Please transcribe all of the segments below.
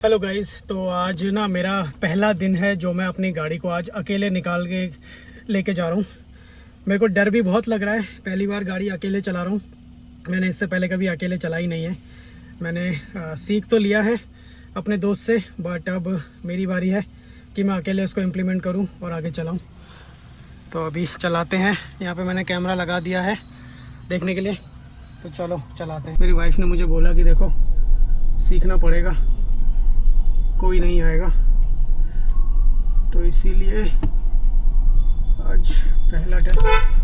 Hello guys, तो आज ना मेरा पहला दिन है जो मैं अपनी गाड़ी को आज अकेले निकाल के लेके जा रहा हूँ। मेरे को डर भी बहुत लग रहा है, पहली बार गाड़ी अकेले चला रहा हूँ। मैंने इससे पहले कभी अकेले चलाई नहीं है। मैंने सीख तो लिया है अपने दोस्त से, बट अब मेरी बारी है कि मैं अकेले इसको इम्प्लीमेंट करूँ और आगे चलाऊँ। तो अभी चलाते हैं। यहाँ पर मैंने कैमरा लगा दिया है देखने के लिए, तो चलो चलाते हैं। मेरी वाइफ ने मुझे बोला कि देखो सीखना पड़ेगा, कोई नहीं आएगा, तो इसीलिए आज पहला टेस्ट।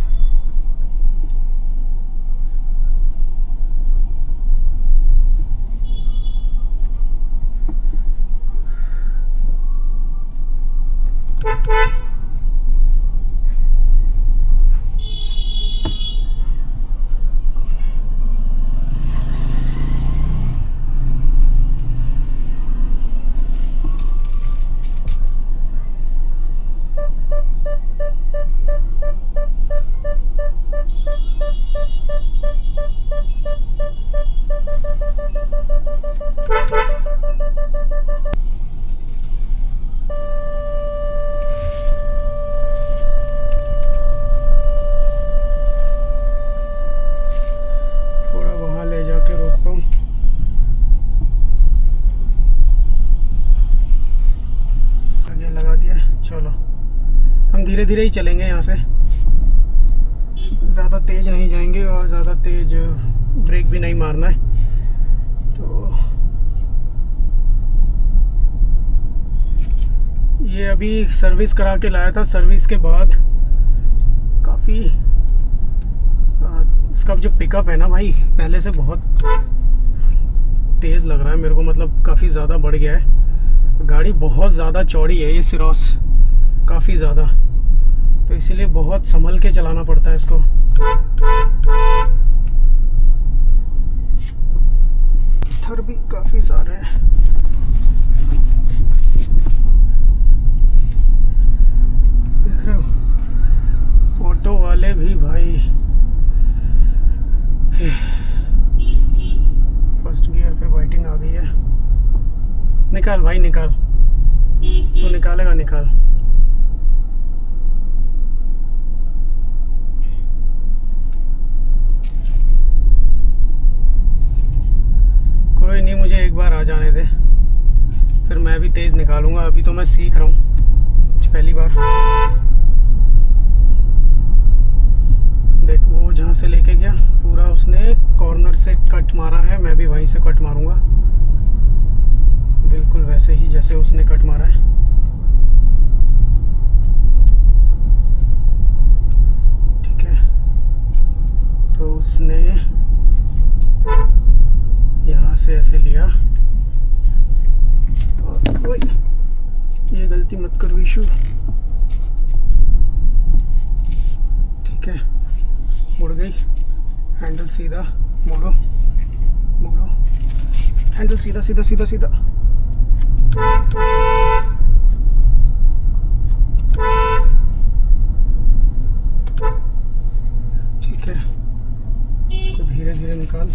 चलो हम धीरे धीरे ही चलेंगे, यहाँ से ज़्यादा तेज़ नहीं जाएंगे और ज़्यादा तेज़ ब्रेक भी नहीं मारना है। तो ये अभी सर्विस करा के लाया था। सर्विस के बाद काफ़ी इसका जो पिकअप है ना भाई, पहले से बहुत तेज़ लग रहा है मेरे को, मतलब काफ़ी ज़्यादा बढ़ गया है। गाड़ी बहुत ज़्यादा चौड़ी है ये सिरोस, काफ़ी ज़्यादा, तो इसीलिए बहुत संभल के चलाना पड़ता है इसको। पत्थर भी काफ़ी सारे हैं। देख रहे हो, ऑटो वाले भी भाई फर्स्ट गियर पे बाइटिंग आ गई है। निकाल भाई निकाल, तू निकालेगा निकाल। कोई नहीं, मुझे एक बार आ जाने दे, फिर मैं भी तेज़ निकालूंगा। अभी तो मैं सीख रहा हूँ पहली बार। देख, वो जहाँ से लेके गया पूरा उसने कॉर्नर से कट मारा है, मैं भी वहीं से कट मारूंगा, बिल्कुल वैसे ही जैसे उसने कट मारा है। ठीक है, तो उसने यहाँ से ऐसे लिया और ये गलती मत कर विशु। ठीक है, मुड़ गई, हैंडल सीधा, मोड़ो मोड़ो, हैंडल सीधा सीधा सीधा सीधा। ठीक है, इसको धीरे धीरे निकाल।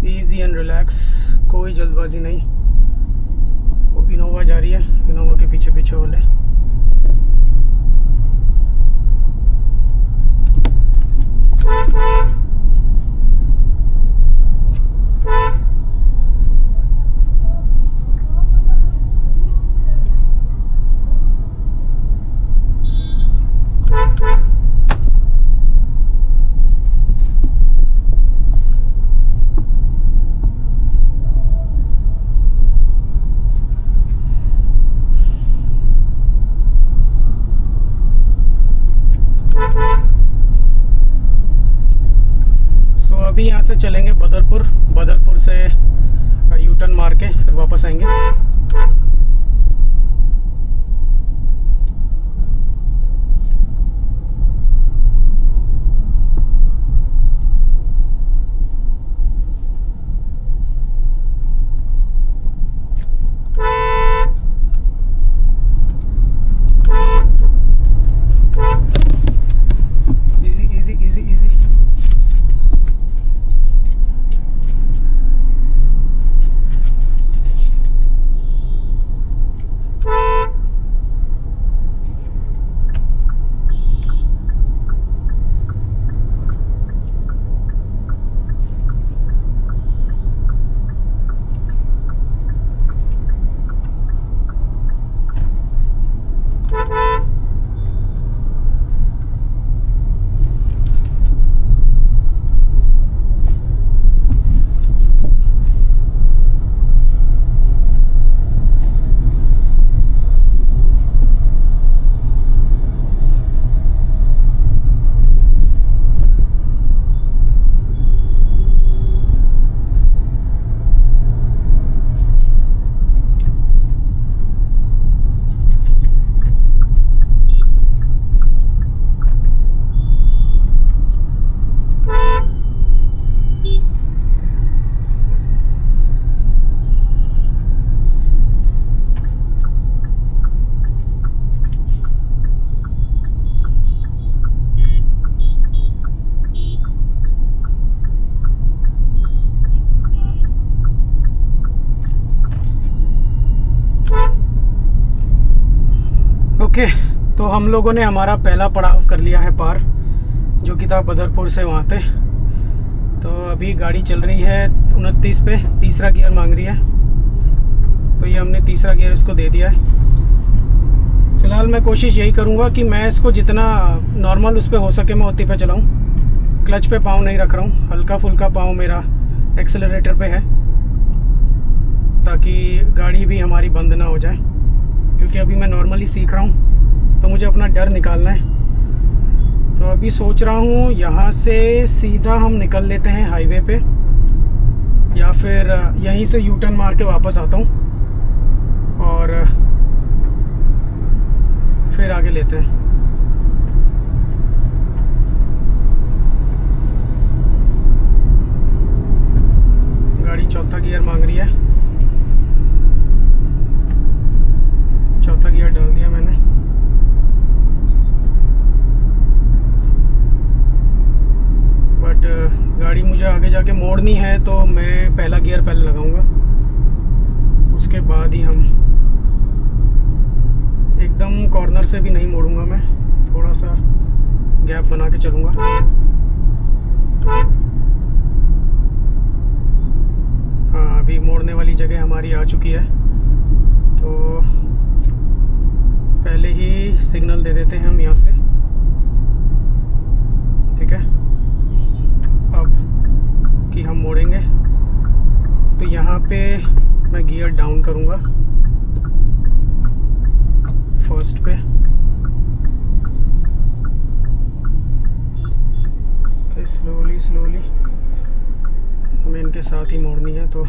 इजी एंड रिलैक्स, कोई जल्दबाजी नहीं। वो इनोवा जा रही है, इनोवा के पीछे पीछे वाले। अभी यहाँ से चलेंगे बदरपुर, बदरपुर से यू टर्न मार के फिर वापस आएंगे। ओके, तो हम लोगों ने हमारा पहला पड़ाव कर लिया है पार, जो कि था बदरपुर से वहाँ पे। तो अभी गाड़ी चल रही है 29 पे, तीसरा गियर मांग रही है, तो ये हमने तीसरा गियर इसको दे दिया है। फ़िलहाल मैं कोशिश यही करूँगा कि मैं इसको जितना नॉर्मल उस पर हो सके मैं उतनी पे चलाऊँ। क्लच पे पाँव नहीं रख रहा हूँ, हल्का फुल्का पाँव मेरा एक्सेलरेटर पे है, ताकि गाड़ी भी हमारी बंद ना हो जाए, क्योंकि अभी मैं नॉर्मली सीख रहा हूँ तो मुझे अपना डर निकालना है। तो अभी सोच रहा हूँ यहाँ से सीधा हम निकल लेते हैं हाईवे पे, या फिर यहीं से यू टर्न मार के वापस आता हूँ और फिर आगे लेते हैं। गाड़ी चौथा गियर मांग रही है, चौथा गियर डाल दिया मैंने। बट गाड़ी मुझे आगे जाके मोड़नी है तो मैं पहला गियर पहले लगाऊंगा, उसके बाद ही हम एकदम कॉर्नर से भी नहीं मोड़ूंगा, मैं थोड़ा सा गैप बना के चलूँगा। हाँ, अभी मोड़ने वाली जगह हमारी आ चुकी है, तो पहले ही सिग्नल दे देते हैं हम यहाँ से, ठीक है। अब कि हम मोड़ेंगे तो यहाँ पे मैं गियर डाउन करूँगा फर्स्ट पे। ओके, स्लोली स्लोली हमें इनके साथ ही मोड़नी है, तो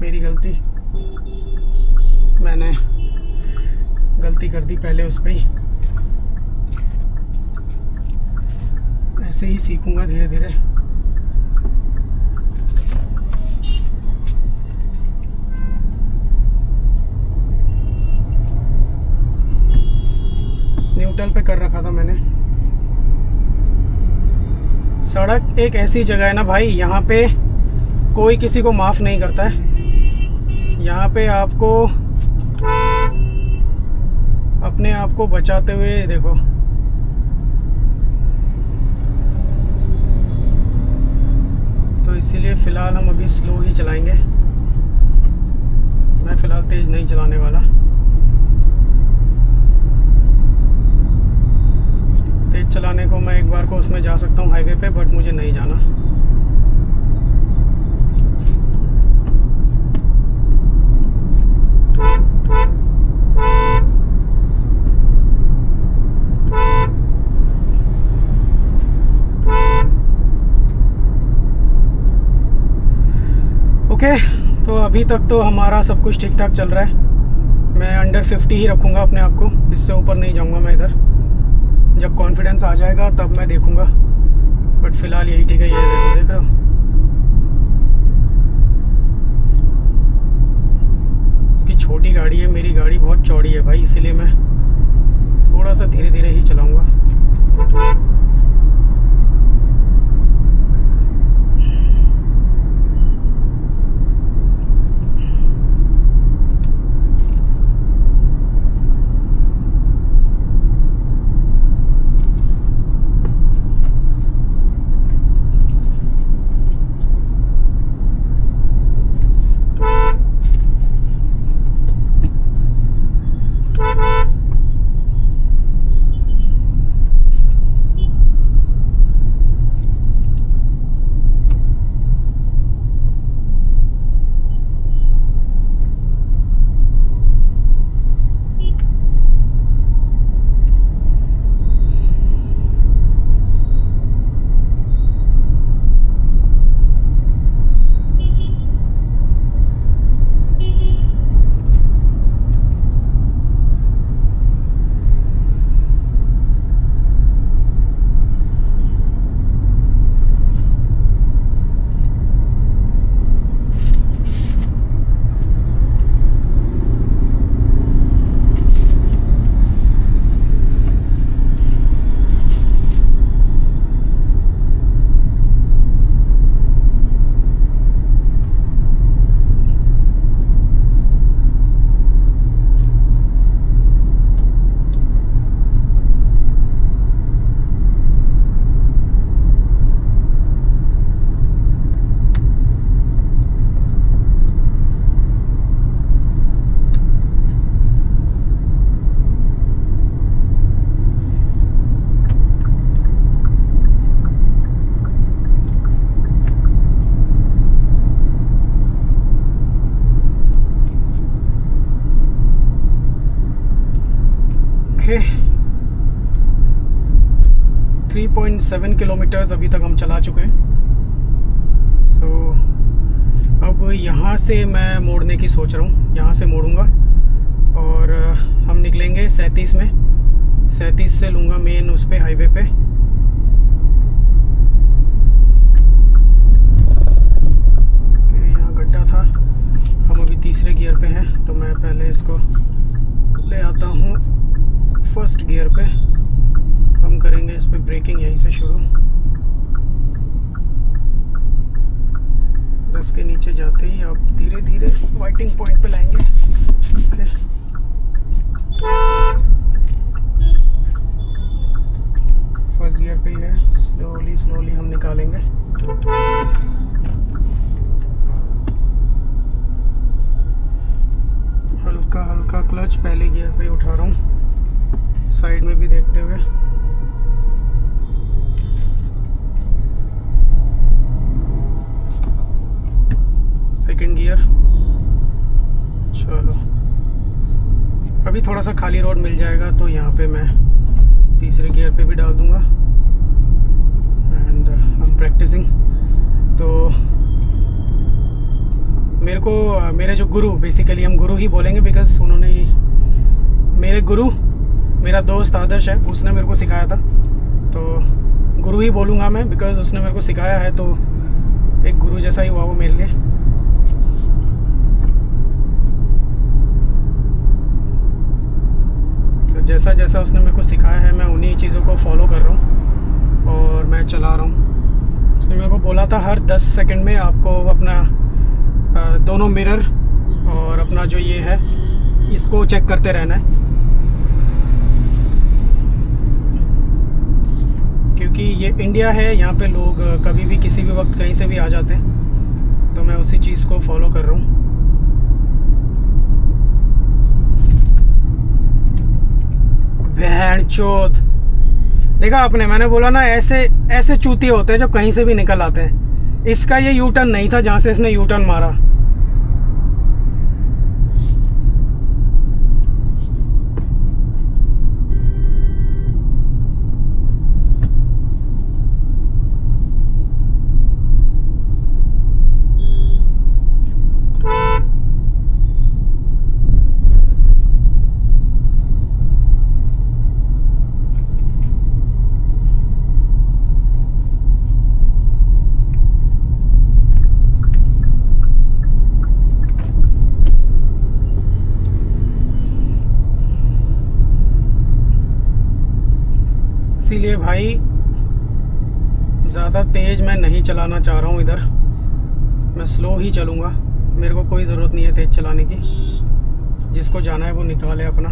मेरी गलती, मैंने गलती कर दी पहले उस पे ही। ऐसे ही सीखूंगा धीरे धीरे। न्यूट्रल पे कर रखा था मैंने। सड़क एक ऐसी जगह है ना भाई, यहाँ पे कोई किसी को माफ़ नहीं करता है। यहाँ पे आपको अपने आप को बचाते हुए देखो। तो इसीलिए फ़िलहाल हम अभी स्लो ही चलाएंगे, मैं फ़िलहाल तेज़ नहीं चलाने वाला। तेज़ चलाने को मैं एक बार को उसमें जा सकता हूँ हाईवे पे, बट मुझे नहीं जाना। ओके, तो अभी तक तो हमारा सब कुछ ठीक ठाक चल रहा है। मैं अंडर 50 ही रखूँगा अपने आप को, इससे ऊपर नहीं जाऊँगा मैं इधर। जब कॉन्फिडेंस आ जाएगा तब मैं देखूँगा, बट फ़िलहाल यही ठीक है। ये देखो, देख रहे हो, उसकी छोटी गाड़ी है, मेरी गाड़ी बहुत चौड़ी है भाई, इसीलिए मैं थोड़ा सा धीरे धीरे ही चलाऊँगा। ओके 3.7 किलोमीटर्स अभी तक हम चला चुके हैं। सो अब यहाँ से मैं मोड़ने की सोच रहा हूँ, यहाँ से मोड़ूंगा और हम निकलेंगे 37 में। 37 से लूँगा मेन उस पे हाईवे पे। यहाँ गड्ढा था, हम अभी तीसरे गियर पे हैं, तो मैं पहले इसको ले आता हूँ फर्स्ट गियर पे। हम करेंगे इस पे ब्रेकिंग यहीं से शुरू। 10 के नीचे जाते ही आप धीरे धीरे वाइटिंग पॉइंट पे लाएंगे। ओके फर्स्ट गियर पे ही है, स्लोली स्लोली हम निकालेंगे। हल्का हल्का क्लच पहले गियर पे ही उठा रहा हूँ, साइड में भी देखते हुए। सेकंड गियर, चलो अभी थोड़ा सा खाली रोड मिल जाएगा तो यहाँ पे मैं तीसरे गियर पे भी डाल दूँगा। एंड हम प्रैक्टिसिंग। तो मेरे जो गुरु, बेसिकली हम गुरु ही बोलेंगे बिकॉज उन्होंने, मेरे गुरु, मेरा दोस्त आदर्श है, उसने मेरे को सिखाया था, तो गुरु ही बोलूँगा मैं बिकॉज उसने मेरे को सिखाया है, तो एक गुरु जैसा ही हुआ वो मेरे लिए। तो जैसा जैसा उसने मेरे को सिखाया है मैं उन्हीं चीज़ों को फॉलो कर रहा हूँ और मैं चला रहा हूँ। उसने मेरे को बोला था हर 10 सेकंड में आपको अपना दोनों मिरर और अपना जो ये है इसको चेक करते रहना है, क्योंकि ये इंडिया है, यहाँ पे लोग कभी भी किसी भी वक्त कहीं से भी आ जाते हैं, तो मैं उसी चीज़ को फॉलो कर रहा हूँ। बहन चोद, देखा आपने, मैंने बोला ना ऐसे ऐसे चूतिए होते हैं जो कहीं से भी निकल आते हैं। इसका ये यू टर्न नहीं था जहाँ से इसने यू टर्न मारा। इसीलिए भाई ज़्यादा तेज़ मैं नहीं चलाना चाह रहा हूँ इधर, मैं स्लो ही चलूँगा। मेरे को कोई ज़रूरत नहीं है तेज़ चलाने की, जिसको जाना है वो निकाले अपना।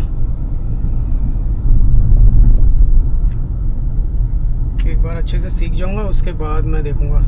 एक बार अच्छे से सीख जाऊँगा उसके बाद मैं देखूँगा।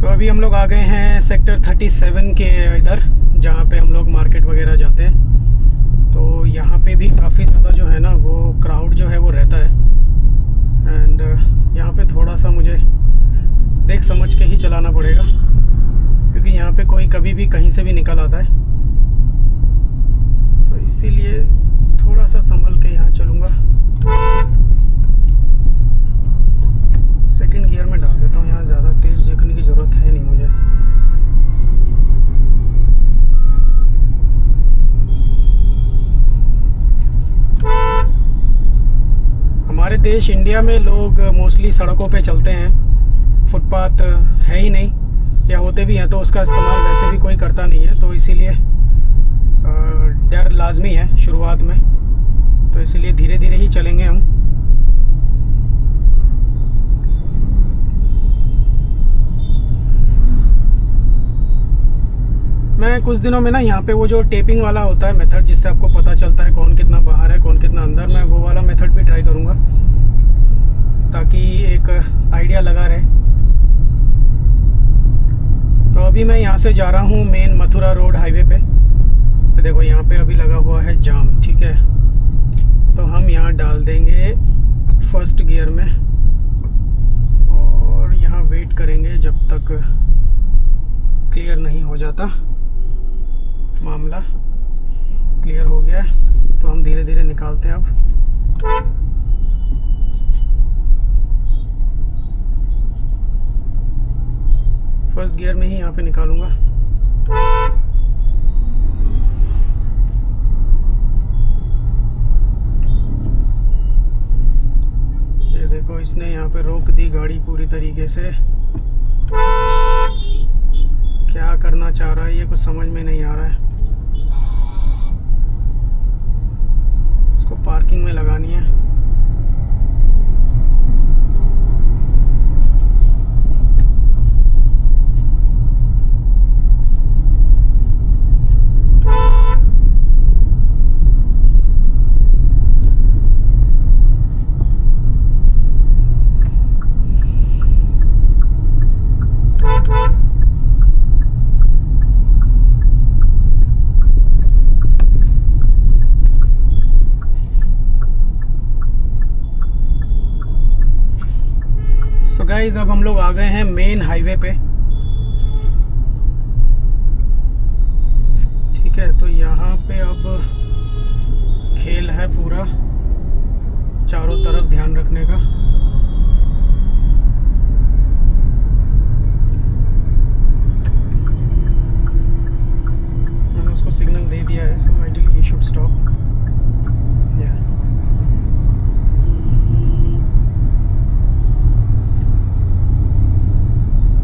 अभी हम लोग आ गए हैं सेक्टर 37 के इधर, जहाँ पे हम लोग मार्केट वगैरह जाते हैं। तो यहाँ पे भी काफ़ी ज़्यादा जो है ना वो क्राउड जो है वो रहता है। एंड यहाँ पे थोड़ा सा मुझे देख समझ के ही चलाना पड़ेगा, क्योंकि यहाँ पे कोई कभी भी कहीं से भी निकल आता है, तो इसीलिए थोड़ा सा संभल के यहाँ चलूँगा। सेकंड गियर में डाल देता हूँ, यहाँ ज़्यादा तेज़ देखने की ज़रूरत है नहीं मुझे। हमारे देश इंडिया में लोग मोस्टली सड़कों पे चलते हैं, फुटपाथ है ही नहीं, या होते भी हैं तो उसका इस्तेमाल वैसे भी कोई करता नहीं है, तो इसीलिए डर लाजमी है शुरुआत में, तो इसीलिए धीरे धीरे ही चलेंगे हम। मैं मैं कुछ दिनों में ना यहाँ पे वो जो टेपिंग वाला होता है मेथड, जिससे आपको पता चलता है कौन कितना बाहर है कौन कितना अंदर, मैं वो वाला मेथड भी ट्राई करूँगा ताकि एक आइडिया लगा रहे। तो अभी मैं यहाँ से जा रहा हूँ मेन मथुरा रोड हाईवे पे। तो देखो यहाँ पे अभी लगा हुआ है जाम, ठीक है। तो हम यहाँ डाल देंगे फर्स्ट गियर में और यहाँ वेट करेंगे जब तक क्लियर नहीं हो जाता। मामला क्लियर हो गया है तो हम धीरे धीरे निकालते हैं अब। फर्स्ट गियर में ही यहाँ पे निकालूंगा। ये देखो इसने यहाँ पे रोक दी गाड़ी पूरी तरीके से। क्या करना चाह रहा है ये कुछ समझ में नहीं आ रहा है। इसको पार्किंग में लगानी है। तो गाइस अब हम लोग आ गए हैं मेन हाईवे पे, ठीक है। तो यहाँ पे अब खेल है पूरा, चारों तरफ ध्यान रखने का। मैंने उसको सिग्नल दे दिया है, so ideally he should stop.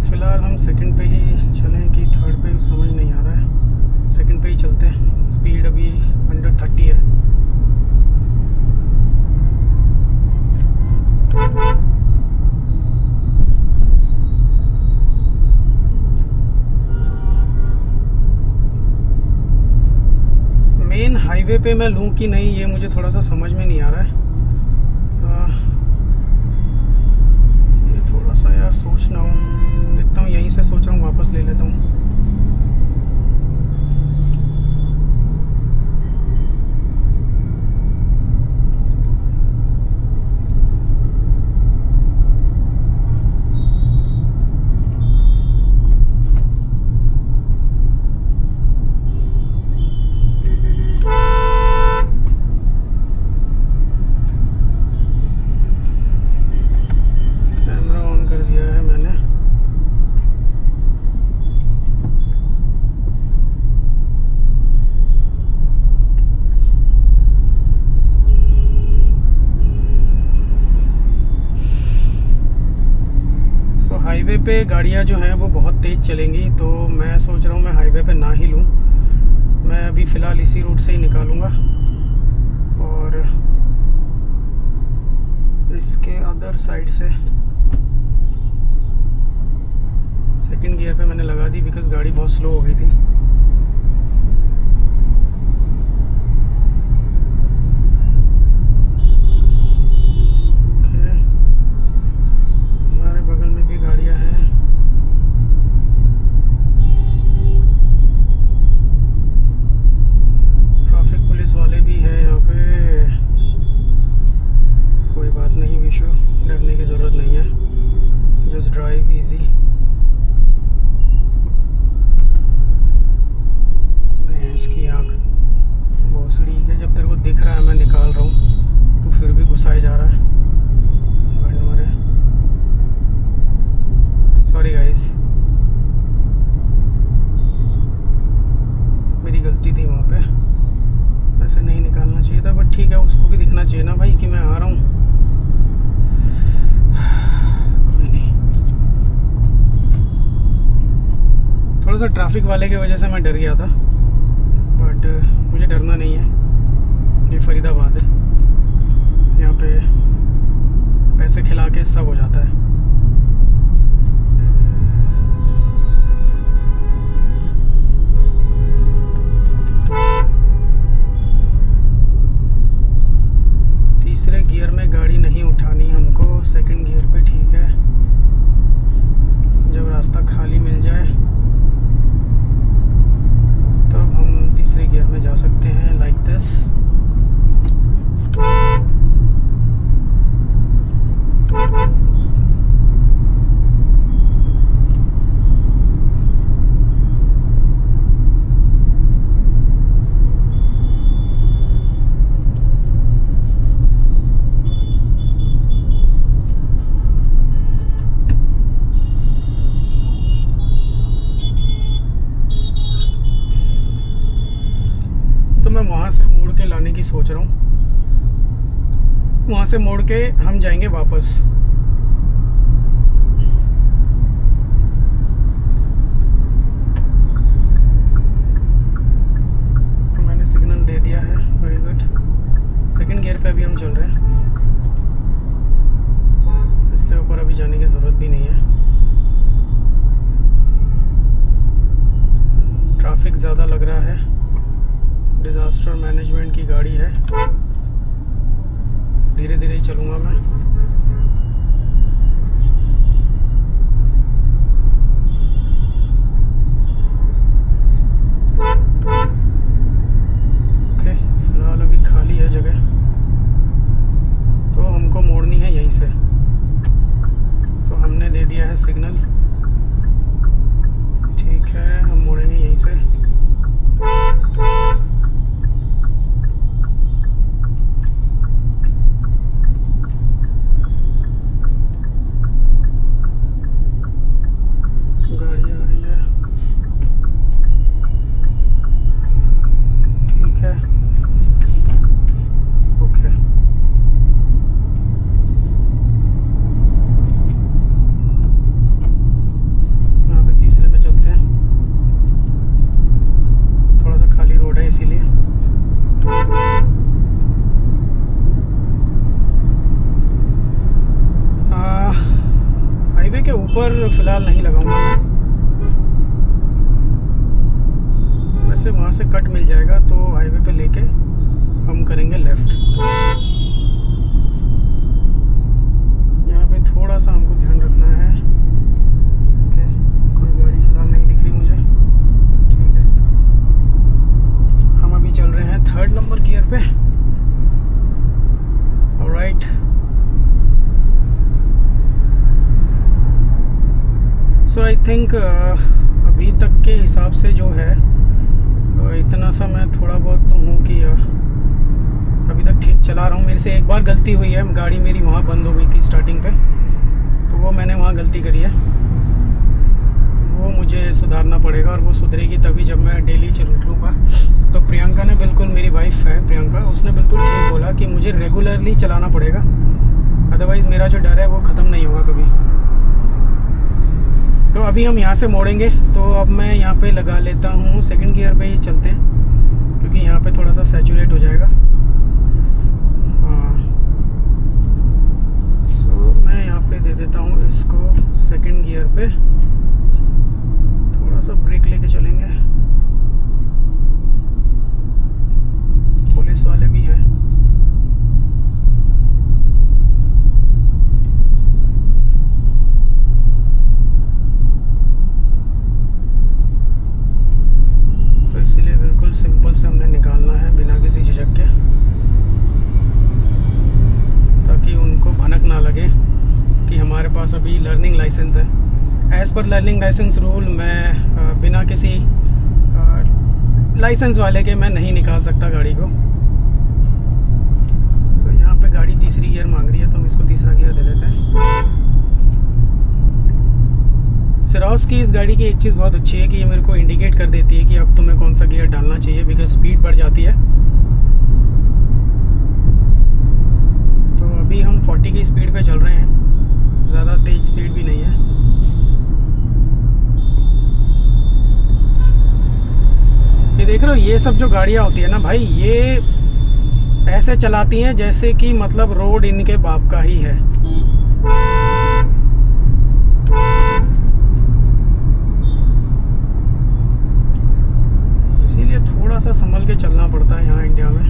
फिलहाल हम सेकंड पे ही चलें कि थर्ड पे, समझ नहीं आ रहा है। सेकंड पे ही चलते हैं। स्पीड अभी अंडर 30 है। मेन हाईवे पे मैं लूँ कि नहीं ये मुझे थोड़ा सा समझ में नहीं आ रहा है। ये थोड़ा सा यार सोचना हो, देखता हूँ। यहीं से सोच रहा हूँ वापस ले लेता हूँ। कैमरा ऑन कर दिया है मैंने। हाईवे पे गाड़ियाँ जो हैं वो बहुत तेज़ चलेंगी, तो मैं सोच रहा हूँ मैं हाईवे पे ना ही लूँ। मैं अभी फ़िलहाल इसी रूट से ही निकालूँगा और इसके अदर साइड से सेकंड गियर पे मैंने लगा दी बिकॉज़ गाड़ी बहुत स्लो हो गई थी। वाले भी हैं यहाँ पे, कोई बात नहीं विशु, डरने की ज़रूरत नहीं है। Just drive easy. भैंस की आँख भोसड़ी के, जब तेरे को दिख रहा है मैं निकाल रहा हूँ तो फिर भी घुसाए जा रहा है। सॉरी गाइस, मेरी गलती थी वहाँ पे। ऐसे नहीं निकालना चाहिए था, बट ठीक है, उसको भी दिखना चाहिए ना भाई कि मैं आ रहा हूँ। कोई नहीं, थोड़ा सा ट्रैफिक वाले की वजह से मैं डर गया था, बट मुझे डरना नहीं है। ये फरीदाबाद है, यहाँ पे पैसे खिला के सब हो जाता है। सोच रहा हूँ। वहाँ से मोड़ के हम जाएंगे वापस। तो मैंने सिग्नल दे दिया है, वेरी गुड। सेकंड गियर पे अभी हम चल रहे हैं, इससे ऊपर अभी जाने की ज़रूरत भी नहीं है। ट्रैफिक ज़्यादा लग रहा है, डिज़ास्टर मैनेजमेंट की गाड़ी है। धीरे धीरे ही चलूँगा मैं। ओके, फिलहाल अभी खाली है जगह, तो हमको मोड़नी है यहीं से। तो हमने दे दिया है सिग्नल, ठीक है, हम मोड़ेंगे यहीं से। गाड़ी आ रही है, ठीक है, ओके। यहाँ पे तीसरे में चलते हैं, थोड़ा सा खाली रोड है इसीलिए। हाईवे के ऊपर फिलहाल नहीं लगाऊंगा मैं, वैसे वहाँ से कट मिल जाएगा तो हाईवे पे लेके हम करेंगे लेफ़्ट। यहाँ पे थोड़ा सा हमको ध्यान रखना है। ओके, कोई गाड़ी फिलहाल नहीं दिख रही मुझे, ठीक है। हम अभी चल रहे हैं 3rd नंबर गियर पे। ऑलराइट, सो आई थिंक अभी तक के हिसाब से जो है इतना सा मैं थोड़ा बहुत तो हूँ कि अभी तक ठीक चला रहा हूँ। मेरे से एक बार गलती हुई है, गाड़ी मेरी वहाँ बंद हो गई थी स्टार्टिंग पे, तो वो मैंने वहाँ गलती करी है, तो वो मुझे सुधारना पड़ेगा। और वो सुधरेगी तभी जब मैं डेली चलूँगा। तो प्रियंका ने बिल्कुल, मेरी वाइफ है प्रियंका, उसने बिल्कुल ठीक बोला कि मुझे रेगुलरली चलाना पड़ेगा, अदरवाइज़ मेरा जो डर है वो ख़त्म नहीं होगा कभी। तो अभी हम यहाँ से मोड़ेंगे, तो अब मैं यहाँ पे लगा लेता हूँ, सेकंड गियर पे ही चलते हैं क्योंकि यहाँ पे थोड़ा सा सैचुरेट हो जाएगा। हाँ, सो मैं यहाँ पे दे देता हूँ इसको सेकंड गियर पे, थोड़ा सा ब्रेक लेके चलेंगे। पुलिस वाले भी हैं। इसीलिए बिल्कुल सिंपल से हमने निकालना है बिना किसी झिझक के, ताकि उनको भनक ना लगे कि हमारे पास अभी लर्निंग लाइसेंस है। As per learning licence rule मैं बिना किसी लाइसेंस वाले के मैं नहीं निकाल सकता गाड़ी को। सो यहाँ पे गाड़ी तीसरी गियर मांग रही है, तो हम इसको तीसरा गियर दे देते हैं। सिरोस की इस गाड़ी की एक चीज़ बहुत अच्छी है कि ये मेरे को इंडिकेट कर देती है कि अब तुम्हें कौन सा गियर डालना चाहिए, बिकॉज स्पीड बढ़ जाती है। तो अभी हम 40 की स्पीड पे चल रहे हैं, ज़्यादा तेज स्पीड भी नहीं है। ये देख रहे हो, ये सब जो गाड़ियाँ होती है ना भाई, ये ऐसे चलाती हैं जैसे कि मतलब रोड इनके बाप का ही है। इसीलिए थोड़ा सा संभल के चलना पड़ता है यहाँ इंडिया में।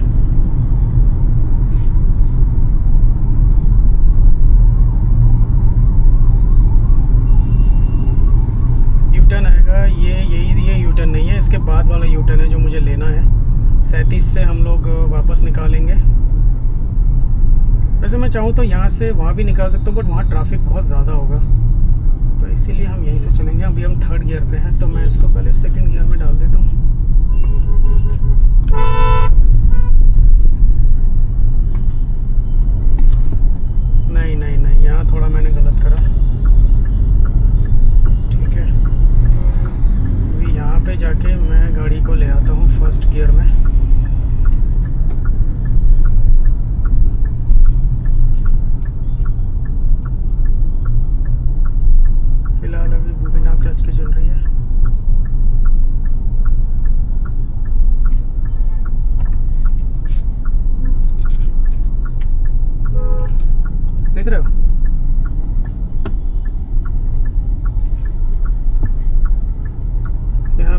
यूटर्न आएगा, ये यूटर्न नहीं है, इसके बाद वाला यूटर्न है जो मुझे लेना है। 37 से हम लोग वापस निकालेंगे। वैसे मैं चाहूँ तो यहाँ से वहाँ भी निकाल सकता हूँ, बट वहाँ ट्रैफिक बहुत ज़्यादा होगा, तो इसीलिए हम यहीं से चलेंगे। अभी हम 3rd गियर पे हैं, तो मैं इसको पहले सेकंड गियर में डाल देता हूँ। नहीं, यहाँ थोड़ा मैंने गलत करा, ठीक है। अभी यहाँ पे जाके मैं गाड़ी को ले आता हूँ 1st गियर में।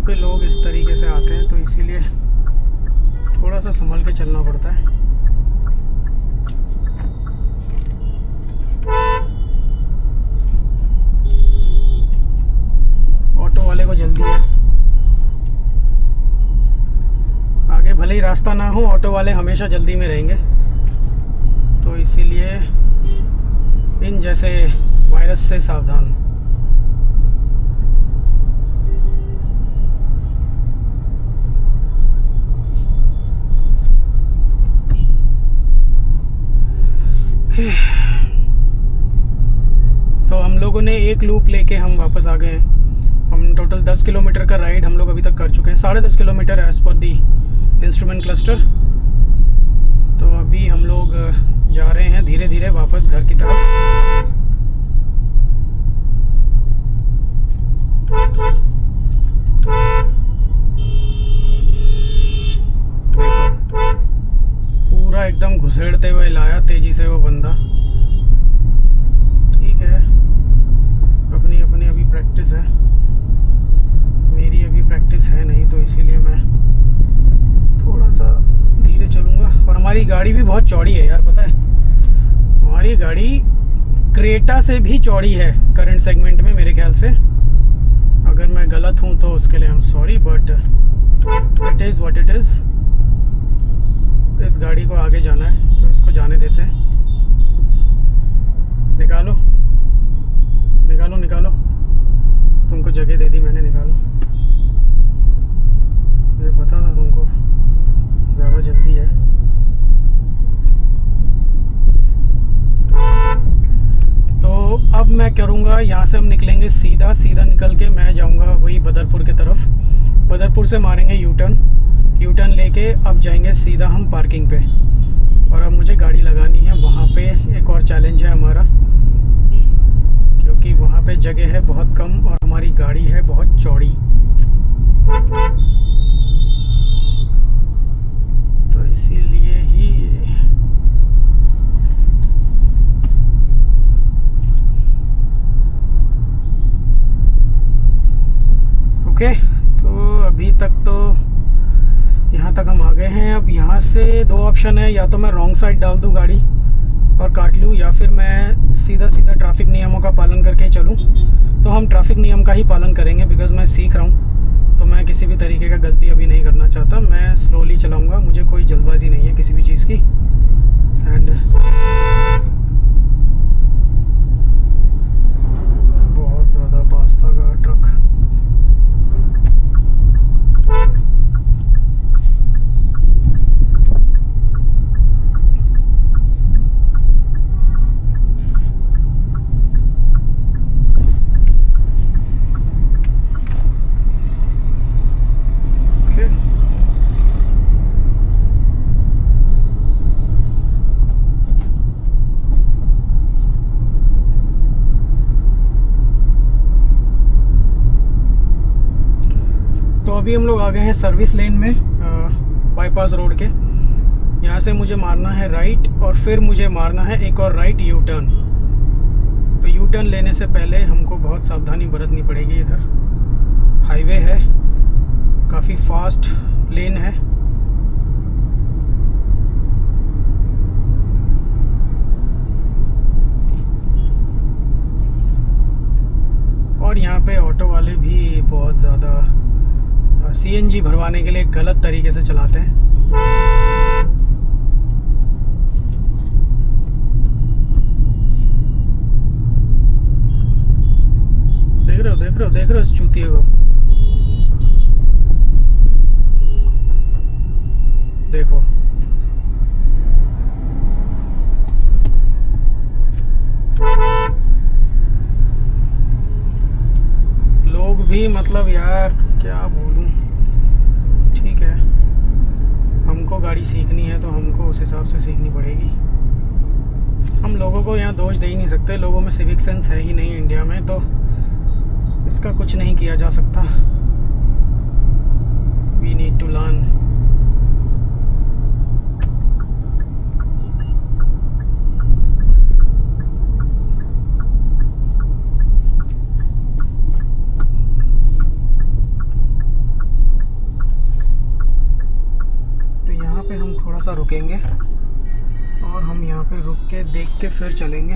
पे लोग इस तरीके से आते हैं, तो इसीलिए थोड़ा सा संभल के चलना पड़ता है। ऑटो वाले को जल्दी है, आगे भले ही रास्ता ना हो, ऑटो वाले हमेशा जल्दी में रहेंगे। तो इसीलिए इन जैसे वायरस से सावधान। तो हम लोगों ने एक लूप लेके हम वापस आ गए हैं। हम टोटल 10 किलोमीटर का राइड हम लोग अभी तक कर चुके हैं, 10.5 किलोमीटर एज पर दी इंस्ट्रूमेंट क्लस्टर। तो अभी हम लोग जा रहे हैं धीरे धीरे वापस घर की तरफ। देखो पूरा एकदम घुसेड़ते हुए लाया तेजी से वो बंदा। ठीक है, अपनी अपनी अभी प्रैक्टिस है, मेरी अभी प्रैक्टिस है नहीं, तो इसीलिए मैं थोड़ा सा धीरे चलूँगा। और हमारी गाड़ी भी बहुत चौड़ी है यार, पता है हमारी गाड़ी क्रेटा से भी चौड़ी है करंट सेगमेंट में मेरे ख्याल से। अगर मैं गलत हूँ तो उसके लिए I am sorry, but it is what it is. इस गाड़ी को आगे जाना है तो इसको जाने देते हैं। निकालो निकालो निकालो, तुमको जगह दे दी मैंने, निकालो। मुझे पता था तुमको ज़्यादा जल्दी है। तो अब मैं करूँगा, यहाँ से हम निकलेंगे सीधा सीधा निकल के मैं जाऊँगा वही बदरपुर की तरफ। बदरपुर से मारेंगे यू टर्न लेके अब जाएंगे सीधा हम पार्किंग पे। और अब मुझे गाड़ी लगानी है वहाँ पे। एक और चैलेंज है हमारा, क्योंकि वहाँ पे जगह है बहुत कम और हमारी गाड़ी है बहुत चौड़ी। तो इसीलिए ही ओके। तो अभी तक तो यहाँ तक हम आ गए हैं। अब यहाँ से दो ऑप्शन है, या तो मैं रॉन्ग साइड डाल दूँ गाड़ी और काट लूँ, या फिर मैं सीधा सीधा ट्रैफिक नियमों का पालन करके चलूँ। तो हम ट्रैफिक नियम का ही पालन करेंगे, बिकॉज़ मैं सीख रहा हूँ। तो मैं किसी भी तरीके का गलती अभी नहीं करना चाहता, मैं स्लोली चलाऊँगा, मुझे कोई जल्दबाजी नहीं है किसी भी चीज़ की। एंड बहुत ज़्यादा पास था ट्रक। तो अभी हम लोग आ गए हैं सर्विस लेन में, बाईपास रोड के। यहाँ से मुझे मारना है राइट और फिर मुझे मारना है एक और राइट यू टर्न। तो यू टर्न लेने से पहले हमको बहुत सावधानी बरतनी पड़ेगी। इधर हाईवे है, काफ़ी फास्ट लेन है। और यहाँ पे ऑटो वाले भी बहुत ज़्यादा सीएनजी भरवाने के लिए गलत तरीके से चलाते हैं। देख रहे हो इस चूतिए को, देखो। लोग भी मतलब यार क्या बोलूं। ठीक है, हमको गाड़ी सीखनी है तो हमको उस हिसाब से सीखनी पड़ेगी। हम लोगों को यहाँ दोष दे ही नहीं सकते, लोगों में सिविक सेंस है ही नहीं इंडिया में, तो इसका कुछ नहीं किया जा सकता। We need to learn. सा रुकेंगे और हम यहाँ पे रुक के देख के फिर चलेंगे।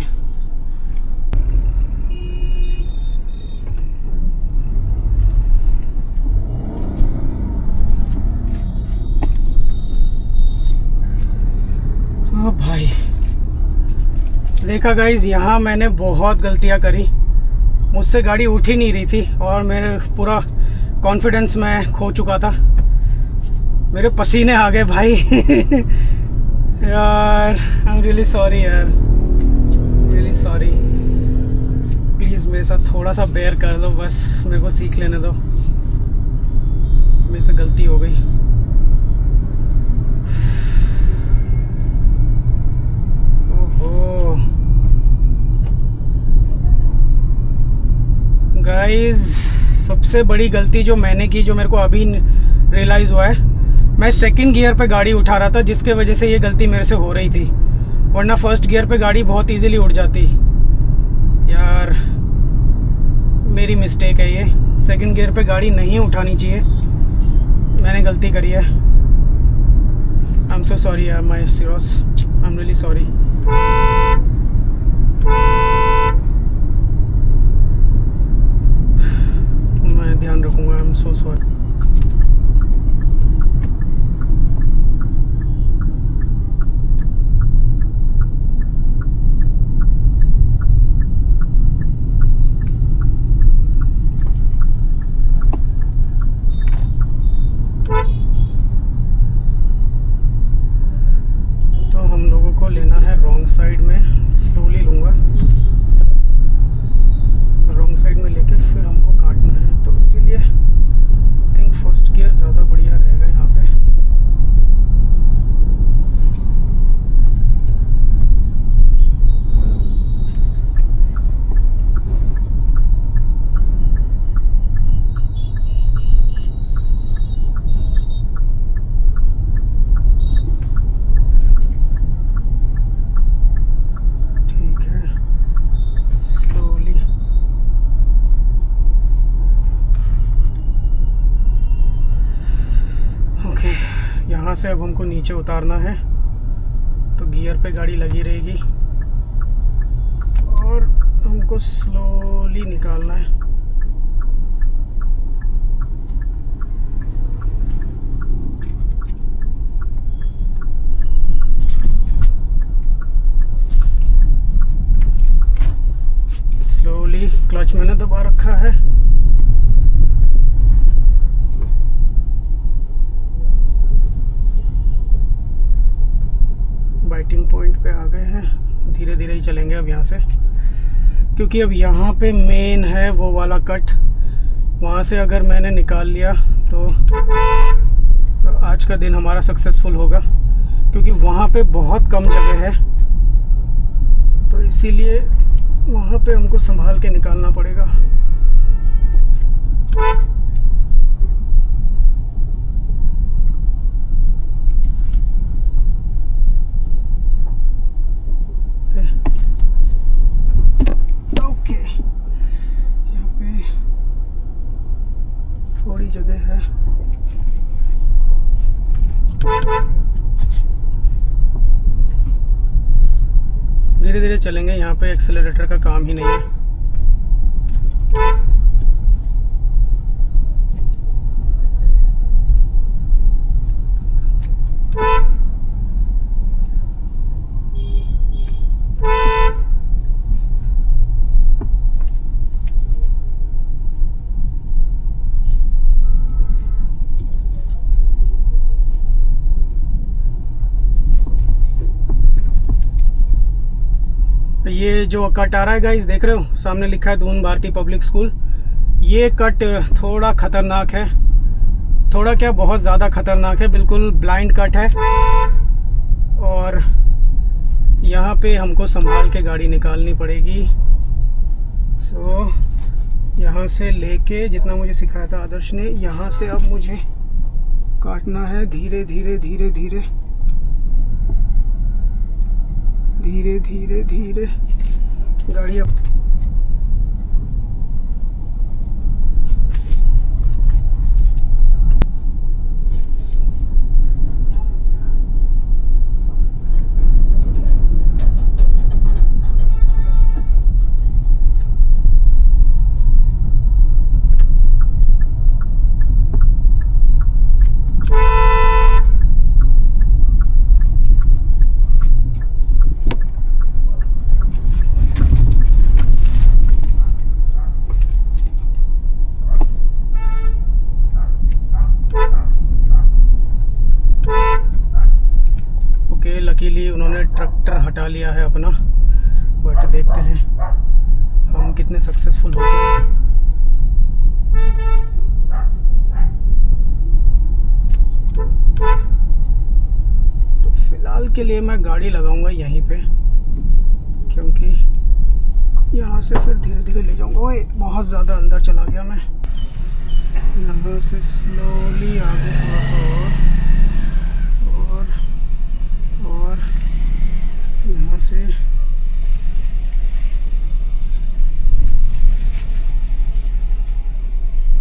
ओ भाई, देखा गाइज, यहाँ मैंने बहुत गलतियाँ करी। मुझसे गाड़ी उठ ही नहीं रही थी और मेरे पूरा कॉन्फिडेंस मैं खो चुका था। मेरे पसीने आ गए भाई। यार आई एम रियली सॉरी यार, रियली सॉरी। प्लीज़ मेरे साथ थोड़ा सा बेयर कर दो, बस मेरे को सीख लेने दो। मेरे से गलती हो गई। ओहो गाइस, सबसे बड़ी गलती जो मैंने की, जो मेरे को अभी रियलाइज़ हुआ है, मैं सेकंड गियर पे गाड़ी उठा रहा था, जिसके वजह से ये गलती मेरे से हो रही थी। वरना फर्स्ट गियर पे गाड़ी बहुत इजीली उठ जाती। यार मेरी मिस्टेक है ये, सेकंड गियर पे गाड़ी नहीं उठानी चाहिए, मैंने गलती करी है। आई एम सो सॉरी यार, my serious, I am really sorry. मैं ध्यान रखूँगा, आई एम सो सॉरी। तो हम लोगों को लेना है रॉन्ग साइड में, स्लोली लूँगा। रॉन्ग साइड में लेके फिर हमको काटना है, तो इसीलिए थिंक फर्स्ट गियर ज़्यादा बढ़िया रहेगा यहाँ पे। यहाँ से अब हमको नीचे उतारना है, तो गियर पे गाड़ी लगी रहेगी और हमको स्लोली निकालना है। स्लोली, क्लच मैंने दबा रखा है। बाइटिंग पॉइंट पे आ गए हैं, धीरे धीरे ही चलेंगे अब यहाँ से, क्योंकि अब यहाँ पे मेन है वो वाला कट। वहाँ से अगर मैंने निकाल लिया तो आज का दिन हमारा सक्सेसफुल होगा, क्योंकि वहाँ पे बहुत कम जगह है, तो इसीलिए वहाँ पे हमको संभाल के निकालना पड़ेगा। ओके, यहाँ पे थोड़ी जगह है। धीरे धीरे चलेंगे, यहाँ पे एक्सेलरेटर का काम ही नहीं है। ये जो कट आ रहा है गाइस, देख रहे हो सामने लिखा है दून भारती पब्लिक स्कूल। ये कट थोड़ा ख़तरनाक है, थोड़ा क्या बहुत ज़्यादा ख़तरनाक है, बिल्कुल ब्लाइंड कट है। और यहाँ पे हमको संभाल के गाड़ी निकालनी पड़ेगी। सो यहाँ से लेके जितना मुझे सिखाया था आदर्श ने, यहाँ से अब मुझे काटना है धीरे धीरे धीरे धीरे धीरे धीरे धीरे गाड़ी अब हमने ट्रैक्टर हटा लिया है अपना, बट देखते हैं हम कितने सक्सेसफुल होते हैं। तो फिलहाल के लिए मैं गाड़ी लगाऊंगा यहीं पे, क्योंकि यहाँ से फिर धीरे धीरे ले जाऊंगा। ओए बहुत ज़्यादा अंदर चला गया मैं। यहाँ से स्लोली आगे थोड़ा सा और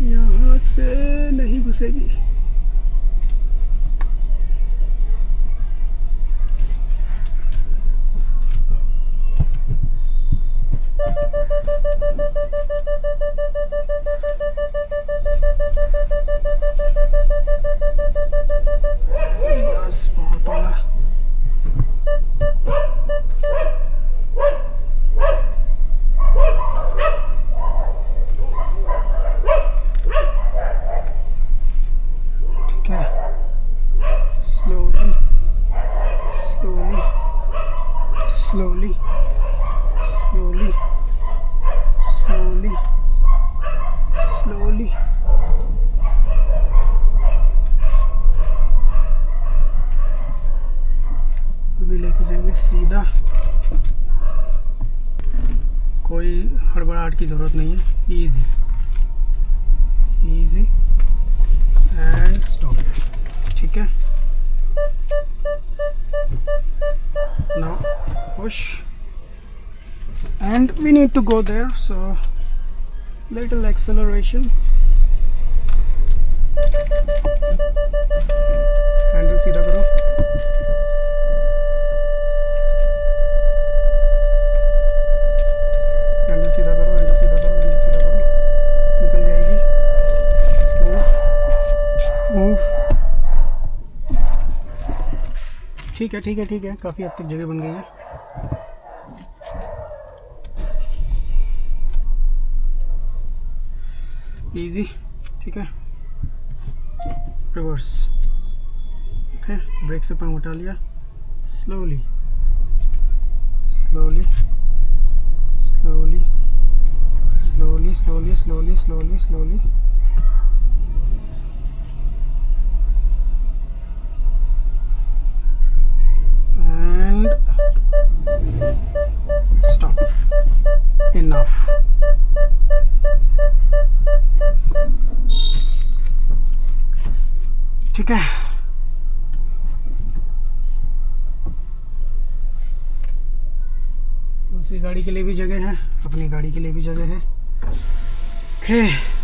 यहाँ से नहीं घुसेगी। बस बहुत होगा। ठीक है, slowly slowly slowly slowly slowly slowly. अभी लेके जाएंगे सीधा, कोई हड़बड़ाहट की ज़रूरत नहीं है। Easy easy and stop. ठीक है, now push and we need to go there, so little acceleration, handle सीधा करो, हैंडल सीधा करो, हैंडल सीधा करो, हैंडल सीधा करो, निकल जाएगी। मूव। ठीक है ठीक है ठीक है, काफ़ी हद तक जगह बन गई है। इजी। ठीक है, रिवर्स। ओके, ब्रेक से पाँव उठा लिया, slowly slowly slowly slowly slowly slowly slowly slowly. And stop. Enough. ठीक है, दूसरी गाड़ी के लिए भी जगह है, अपनी गाड़ी के लिए भी जगह है। ओके।